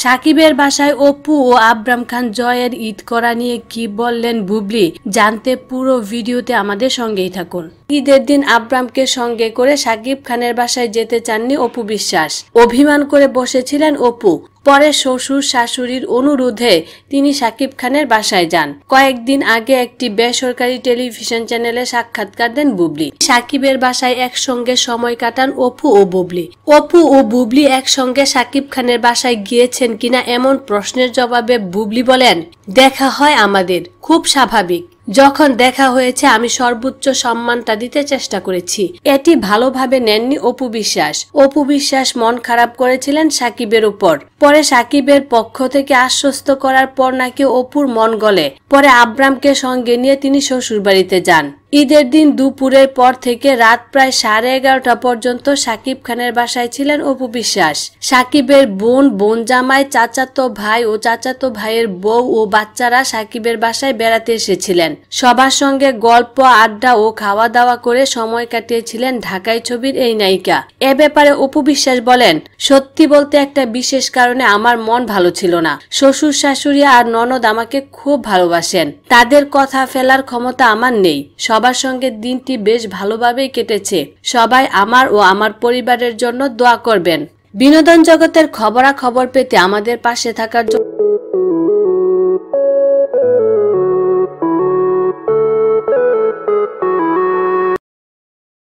সাকিবের বাসায় অপু ও আবরাম খান জয়ের ঈদ করা নিয়ে কি বললেন বুবলি, জানতে পুরো ভিডিওতে আমাদের সঙ্গেই থাকুন। ঈদের দিন আবরামকে সঙ্গে করে সাকিব খানের বাসায় যেতে চাননি অপু বিশ্বাস। অভিমান করে বসেছিলেন অপু। পরে শ্বশুর শাশুড়ির অনুরোধে তিনি সাকিব খানের বাসায় যান। কয়েকদিন আগে একটি বেসরকারি টেলিভিশন চ্যানেলে সাক্ষাৎকার দেন বুবলি। সাকিবের বাসায় একসঙ্গে সময় কাটান অপু ও বুবলি। অপু ও বুবলি একসঙ্গে সাকিব খানের বাসায় গিয়েছেন কিনা এমন প্রশ্নের জবাবে বুবলি বলেন, দেখা হয় আমাদের, খুব স্বাভাবিক। যখন দেখা হয়েছে আমি সর্বোচ্চ সম্মানটা দিতে চেষ্টা করেছি। এটি ভালোভাবে নেননি অপু বিশ্বাস। অপু বিশ্বাস মন খারাপ করেছিলেন সাকিবের উপর। পরে সাকিবের পক্ষ থেকে আশ্বস্ত করার পর নাকি অপুর মন গলে। পরে আবরামকে সঙ্গে নিয়ে তিনি শ্বশুর বাড়িতে যান। ঈদের দিন দুপুরের পর থেকে রাত প্রায় 11:30 পর্যন্ত সাকিব খানের বাসায় ছিলেন অপু বিশ্বাস। সাকিবের বোন জামাই, চাচাতো ভাই ও চাচাতো ভাইয়ের বউ ও বাচ্চারা সাকিবের বাসায় বেড়াতে এসেছিলেন। সবার সঙ্গে গল্প, আড্ডা ও খাওয়া দাওয়া করে সময় কাটিয়েছিলেন ঢাকাই ছবির এই নায়িকা। এ ব্যাপারে অপু বিশ্বাস বলেন, সত্যি বলতে একটা বিশেষ কারণে আমার মন ভালো ছিল না। শ্বশুর শাশুড়ি আর ননদ আমাকে খুব ভালোবাসেন। তাদের কথা ফেলার ক্ষমতা আমার নেই। সবার সঙ্গে দিনটি বেশ ভালোভাবেই কেটেছে। সবাই আমার ও আমার পরিবারের জন্য দোয়া করবেন। বিনোদন জগতের খবরাখবর পেতে আমাদের পাশে থাকার জন্য